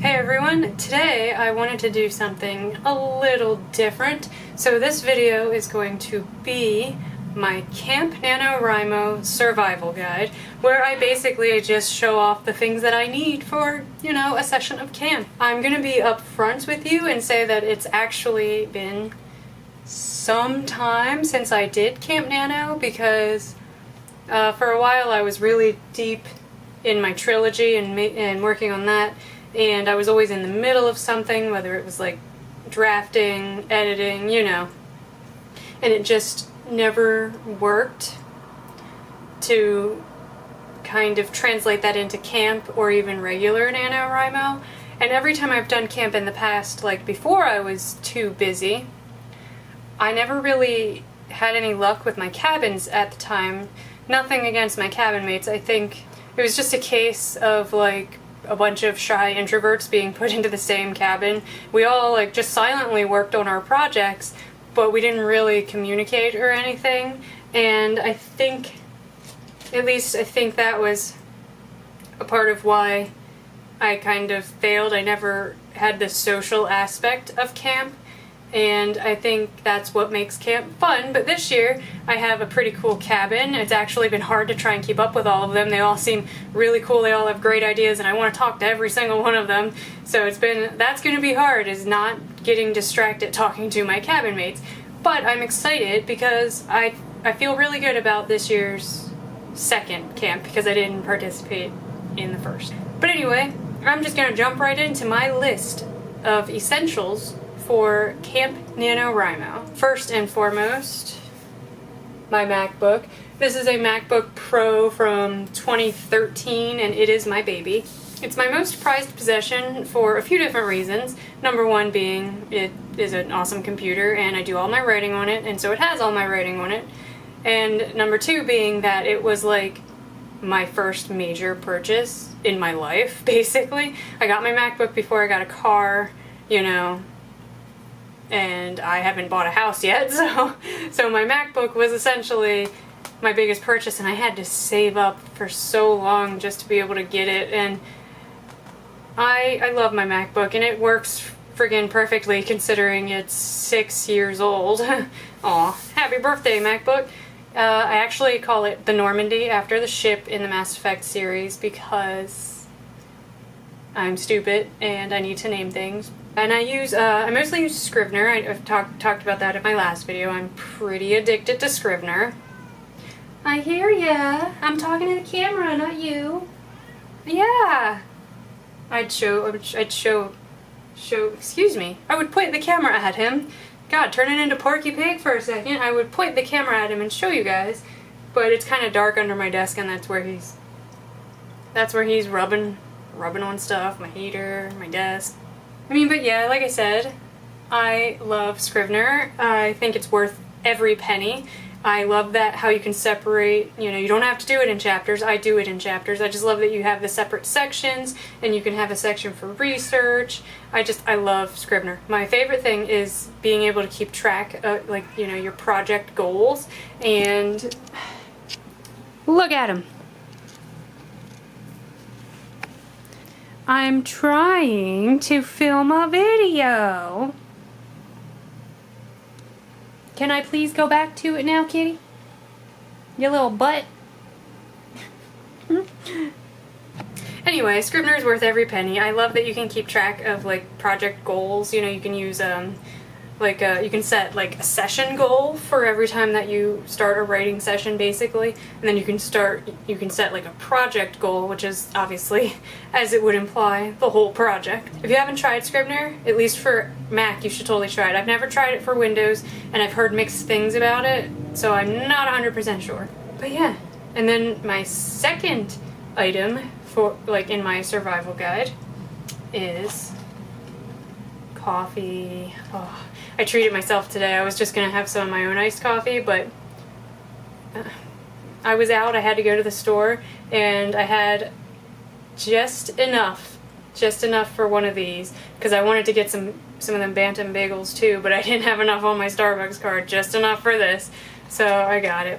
Hey everyone, today I wanted to do something a little different. So this video is going to be my Camp NaNoWriMo survival guide, where I basically just show off the things that I need for, a session of camp. I'm gonna be upfront with you and say that it's actually been some time since I did Camp Nano, because for a while I was really deep in my trilogy and working on that. And I was always in the middle of something, whether it was like drafting, editing, and it just never worked to kind of translate that into camp or even regular NaNoWriMo. And every time I've done camp in the past, like before I was too busy, I never really had any luck with my cabins at the time. Nothing against my cabin mates. I think it was just a case of like a bunch of shy introverts being put into the same cabin. We all just silently worked on our projects, but we didn't really communicate or anything. And I think that was a part of why I kind of failed. I never had the social aspect of camp, and I think that's what makes camp fun. But this year I have a pretty cool cabin. It's actually been hard to try and keep up with all of them. They all seem really cool, they all have great ideas, and I want to talk to every single one of them. So that's going to be hard, is not getting distracted talking to my cabin mates. But I'm excited because I feel really good about this year's second camp, because I didn't participate in the first. But anyway, I'm just going to jump right into my list of essentials for Camp NaNoWriMo. First and foremost, my MacBook. This is a MacBook Pro from 2013, and it is my baby. It's my most prized possession for a few different reasons. Number one being it is an awesome computer and I do all my writing on it, and so it has all my writing on it. And number two being that it was like my first major purchase in my life, basically. I got my MacBook before I got a car, and I haven't bought a house yet, so my MacBook was essentially my biggest purchase, and I had to save up for so long just to be able to get it. And I love my MacBook, and it works friggin' perfectly considering it's 6 years old. Aw, happy birthday, MacBook. I actually call it the Normandy after the ship in the Mass Effect series because I'm stupid and I need to name things. And I mostly use Scrivener. I've talked about that in my last video. I'm pretty addicted to Scrivener. I hear ya. I'm talking to the camera, not you. Yeah. Excuse me. I would point the camera at him. God, turning into Porky Pig for a second. I would point the camera at him and show you guys. But it's kind of dark under my desk, and that's where he's rubbing on stuff, my heater, my desk. But yeah, like I said, I love Scrivener. I think it's worth every penny. I love that how you can separate, you don't have to do it in chapters. I do it in chapters. I just love that you have the separate sections, and you can have a section for research. I love Scrivener. My favorite thing is being able to keep track of, your project goals. And look at him. I'm trying to film a video. Can I please go back to it now, kitty? You little butt. Anyway, Scrivener is worth every penny. I love that you can keep track of project goals. You can use you can set a session goal for every time that you start a writing session, basically, and then you can set a project goal, which is obviously, as it would imply, the whole project. If you haven't tried Scrivener, at least for Mac, you should totally try it. I've never tried it for Windows, and I've heard mixed things about it, so I'm not 100% sure. But yeah, and then my second item for in my survival guide is coffee. Oh, I treated myself today. I was just gonna have some of my own iced coffee, but I was out. I had to go to the store, and I had just enough for one of these, because I wanted to get some of them Bantam bagels too, but I didn't have enough on my Starbucks card. Just enough for this, so I got it.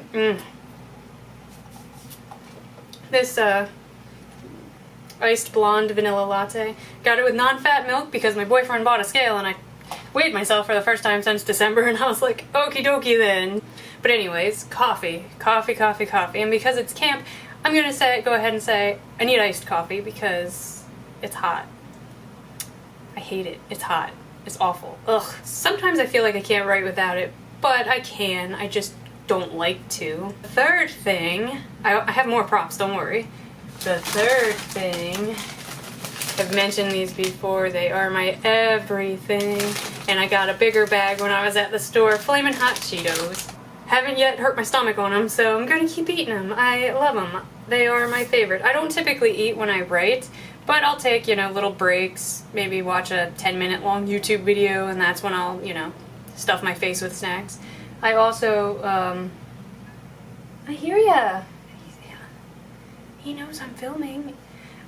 This iced blonde vanilla latte. Got it with non-fat milk because my boyfriend bought a scale and I weighed myself for the first time since December, and I was like, okie dokie then. But anyways, coffee. And because it's camp, I'm gonna go ahead and say I need iced coffee because it's hot. I hate it. It's hot. It's awful. Ugh. Sometimes I feel like I can't write without it, but I can. I just don't like to. The third thing, I have more props, don't worry. The third thing, I've mentioned these before, they are my everything, and I got a bigger bag when I was at the store. Flamin Hot Cheetos. Haven't yet hurt my stomach on them, so I'm gonna keep eating them. I love them. They are my favorite. I don't typically eat when I write, but I'll take, you know, little breaks, maybe watch a 10-minute long YouTube video, and that's when I'll, you know, stuff my face with snacks. I also, I hear ya. He knows I'm filming.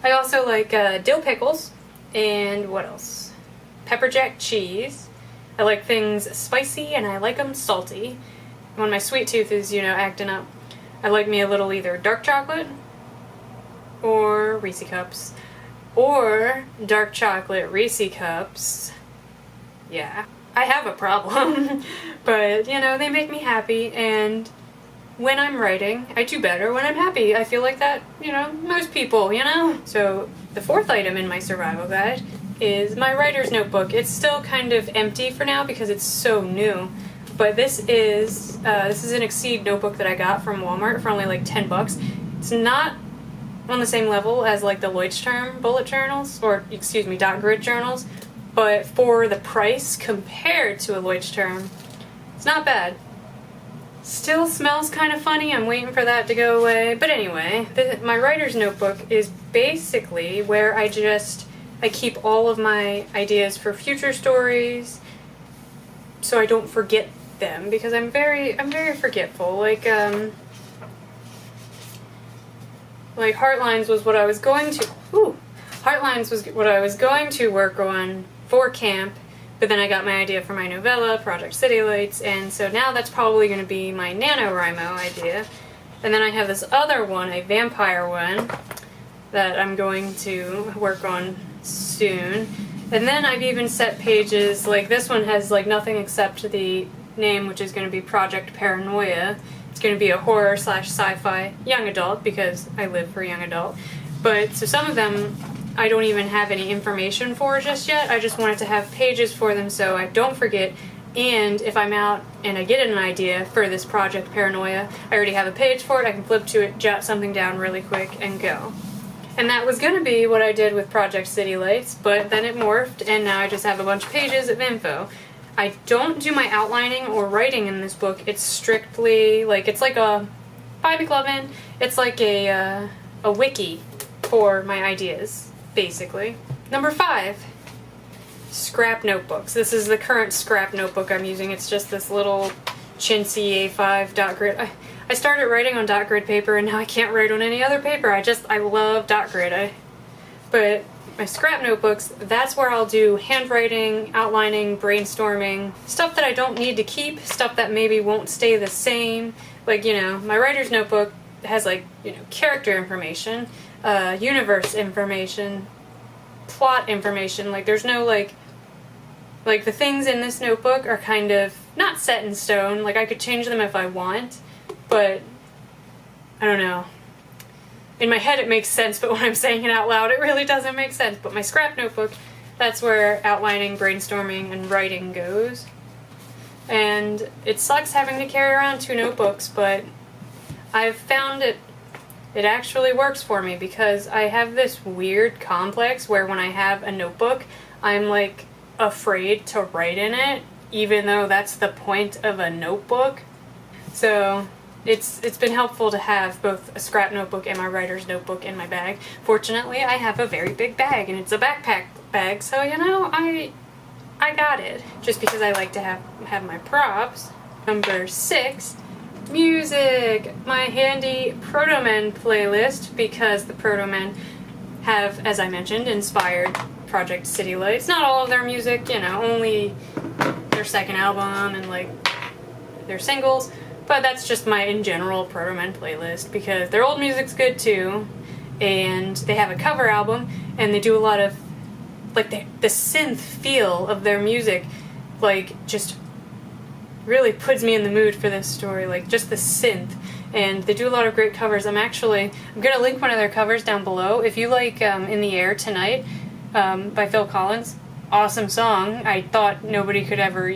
I also like dill pickles, and what else? Pepper jack cheese. I like things spicy, and I like them salty. When my sweet tooth is, you know, acting up, I like me a little either dark chocolate or Reese cups. Or dark chocolate Reese cups. Yeah. I have a problem, but, you know, they make me happy, and when I'm writing, I do better when I'm happy. I feel like that, you know, most people, you know? So, the fourth item in my survival guide is my writer's notebook. It's still kind of empty for now because it's so new, but this is an Exceed notebook that I got from Walmart for only like 10 bucks. It's not on the same level as like the Leuchtturm bullet journals, or excuse me, dot grid journals, but for the price compared to a Leuchtturm, it's not bad. Still smells kind of funny. I'm waiting for that to go away. But anyway, my writer's notebook is basically where I keep all of my ideas for future stories, so I don't forget them, because I'm very forgetful. Like Heartlines was what I was going to. Heartlines was what I was going to work on for camp. But then I got my idea for my novella, Project City Lights, and so now that's probably going to be my NaNoWriMo idea. And then I have this other one, a vampire one, that I'm going to work on soon. And then I've even set pages, like this one has like nothing except the name, which is going to be Project Paranoia. It's going to be a horror / sci-fi young adult, because I live for young adult. But so some of them I don't even have any information for just yet. I just wanted to have pages for them so I don't forget, and if I'm out and I get an idea for this Project Paranoia, I already have a page for it, I can flip to it, jot something down really quick, and go. And that was going to be what I did with Project City Lights, but then it morphed, and now I just have a bunch of pages of info. I don't do my outlining or writing in this book. It's strictly, like, it's like a Bobby Clubin. It's like a wiki for my ideas, basically. Number 5, scrap notebooks. This is the current scrap notebook I'm using. It's just this little chintzy A5 dot grid. I started writing on dot grid paper, and now I can't write on any other paper. I love dot grid. But my scrap notebooks, that's where I'll do handwriting, outlining, brainstorming, stuff that I don't need to keep, stuff that maybe won't stay the same. Like, you know, my writer's notebook has, like, you know, character information, universe information, plot information. Like, there's no, like the things in this notebook are kind of not set in stone. Like, I could change them if I want, but I don't know. In my head it makes sense, but when I'm saying it out loud it really doesn't make sense. But my scrap notebook, that's where outlining, brainstorming, and writing goes. And it sucks having to carry around 2 notebooks, but I've found it actually works for me, because I have this weird complex where when I have a notebook, I'm like afraid to write in it, even though that's the point of a notebook. So it's been helpful to have both a scrap notebook and my writer's notebook in my bag. Fortunately, I have a very big bag, and it's a backpack bag, so, you know, I got it. Just because I like to have my props. Number 6, music. My handy Proto-Men playlist, because the Proto-Men have, as I mentioned, inspired Project City Lights. Not all of their music, you know, only their second album and, like, their singles. But that's just my, in general, Proto-Men playlist, because their old music's good too, and they have a cover album, and they do a lot of, like, the synth feel of their music, like, just really puts me in the mood for this story, like, just the synth. And they do a lot of great covers. I'm gonna link one of their covers down below. If you like In the Air Tonight by Phil Collins, awesome song. I thought nobody could ever,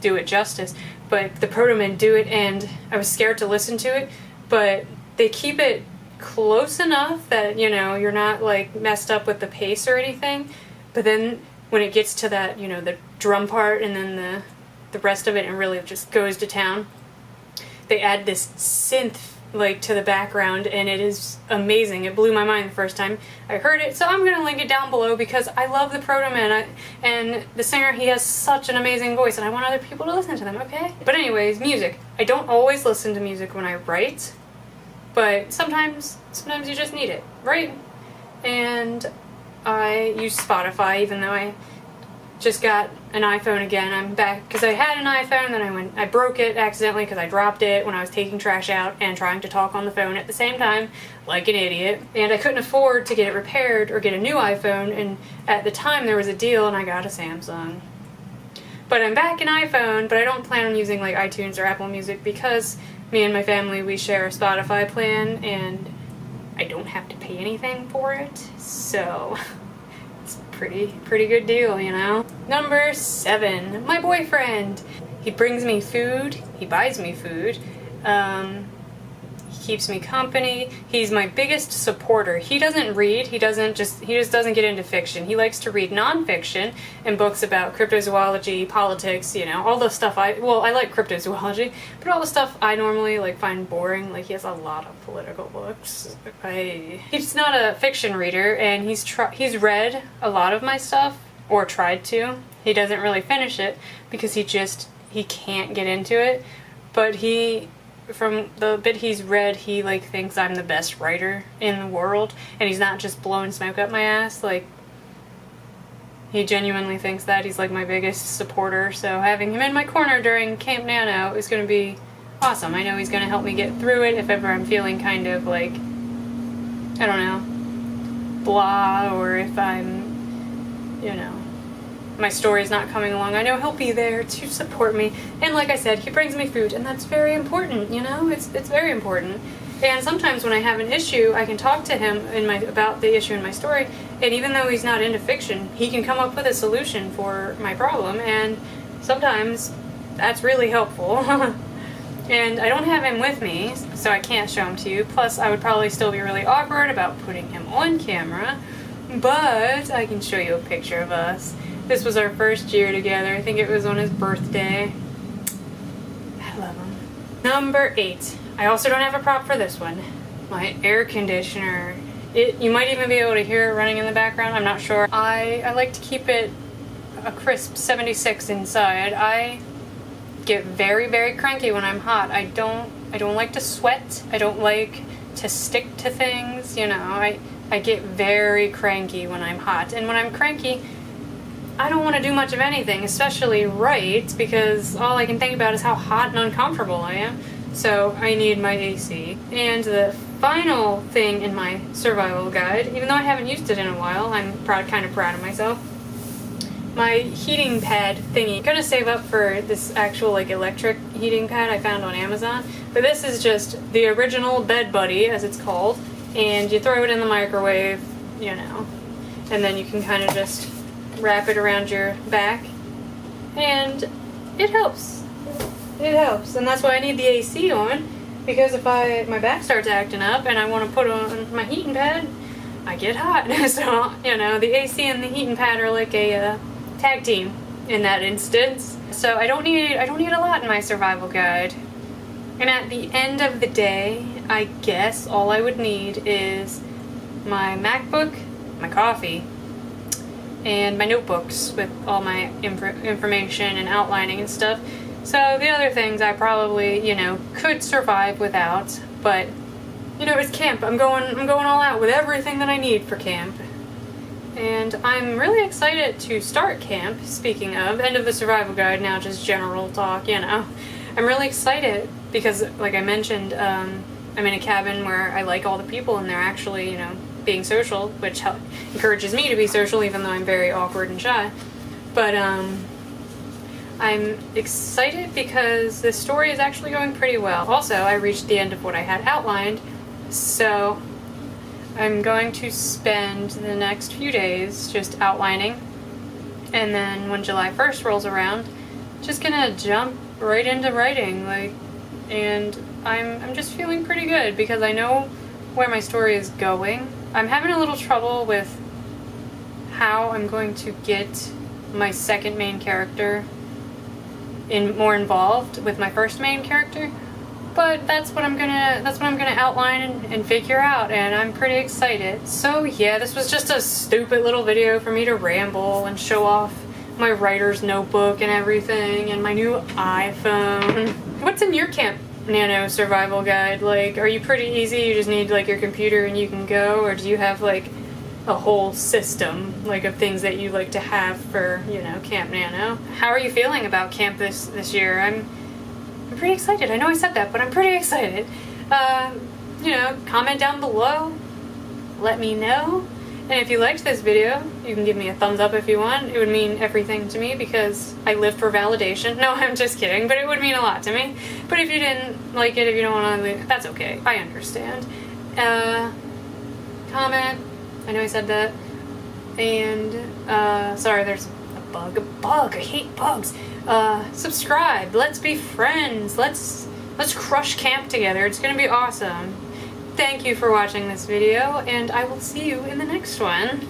do it justice, but the Proto-Men do it, and I was scared to listen to it, but they keep it close enough that, you're not, like, messed up with the pace or anything. But then when it gets to that, the drum part and then the rest of it, and really just goes to town, they add this synth, like, to the background, and it is amazing. It blew my mind the first time I heard it, so I'm going to link it down below because I love the Proto-Men, and the singer, he has such an amazing voice, and I want other people to listen to them, okay? But anyways, music. I don't always listen to music when I write, but sometimes you just need it, right? And I use Spotify, even though I just got an iPhone again. I'm back because I had an iPhone, then I broke it accidentally because I dropped it when I was taking trash out and trying to talk on the phone at the same time, like an idiot. And I couldn't afford to get it repaired or get a new iPhone, and at the time there was a deal and I got a Samsung. But I'm back in iPhone, but I don't plan on using, like, iTunes or Apple Music because me and my family, we share a Spotify plan, and I don't have to pay anything for it, so it's a pretty good deal, Number 7, my boyfriend. He brings me food, he buys me food, he keeps me company. He's my biggest supporter. He doesn't read, he just doesn't get into fiction. He likes to read nonfiction and books about cryptozoology, politics, all the stuff I like cryptozoology, but all the stuff I normally, like, find boring. Like, he has a lot of political books. He's not a fiction reader, and he's read a lot of my stuff, or tried to. He doesn't really finish it because he can't get into it, but from the bit he's read, he, like, thinks I'm the best writer in the world, and he's not just blowing smoke up my ass. Like, he genuinely thinks that. He's, like, my biggest supporter, so having him in my corner during Camp Nano is going to be awesome. I know he's going to help me get through it if ever I'm feeling kind of, like, I don't know, blah, or if I'm, my story's not coming along. I know he'll be there to support me, and like I said, he brings me food, and that's very important, it's very important. And sometimes when I have an issue, I can talk to him about the issue in my story, and even though he's not into fiction, he can come up with a solution for my problem, and sometimes that's really helpful. And I don't have him with me, so I can't show him to you, plus I would probably still be really awkward about putting him on camera, but I can show you a picture of us. This was our first year together. I think it was on his birthday. I love him. Number 8. I also don't have a prop for this one. My air conditioner. You might even be able to hear it running in the background. I'm not sure. I like to keep it a crisp 76 inside. I get very, very cranky when I'm hot. I don't like to sweat. I don't like to stick to things. I get very cranky when I'm hot. And when I'm cranky, I don't want to do much of anything, especially write, because all I can think about is how hot and uncomfortable I am. So I need my AC. And the final thing in my survival guide, even though I haven't used it in a while, I'm kind of proud of myself, my heating pad thingy. I'm gonna save up for this actual, like, electric heating pad I found on Amazon, but this is just the original Bed Buddy, as it's called, and you throw it in the microwave, and then you can kind of just wrap it around your back, and it helps. It helps, and that's why I need the AC on, because if my back starts acting up and I want to put on my heating pad, I get hot. So, the AC and the heating pad are like a tag team in that instance. So I don't need a lot in my survival guide. And at the end of the day, I guess all I would need is my MacBook, my coffee, and my notebooks with all my information and outlining and stuff. So the other things I probably, could survive without, but, it's camp. I'm going all out with everything that I need for camp. And I'm really excited to start camp, speaking of. End of the survival guide, now just general talk, I'm really excited because, like I mentioned, I'm in a cabin where I like all the people, and they're actually, being social, which encourages me to be social even though I'm very awkward and shy. But I'm excited because this story is actually going pretty well. Also, I reached the end of what I had outlined, so I'm going to spend the next few days just outlining, and then when July 1st rolls around, just gonna jump right into writing, and I'm just feeling pretty good because I know where my story is going. I'm having a little trouble with how I'm going to get my second main character more involved with my first main character, but that's what I'm gonna outline and figure out, and I'm pretty excited. So yeah, this was just a stupid little video for me to ramble and show off my writer's notebook and everything, and my new iPhone. What's in your Camp Nano Survival Guide? Like, are you pretty easy? You just need like your computer and you can go, or do you have like a whole system of things that you like to have for, Camp Nano? How are you feeling about camp this year? I'm pretty excited. I know I said that, but I'm pretty excited. Comment down below. Let me know. And if you liked this video, you can give me a thumbs up if you want. It would mean everything to me because I live for validation. No, I'm just kidding, but it would mean a lot to me. But if you didn't like it, if you don't want to, that's okay. I understand. Comment. I know I said that. And, sorry, there's a bug. I hate bugs. Subscribe. Let's be friends. Let's crush camp together. It's gonna be awesome. Thank you for watching this video, and I will see you in the next one.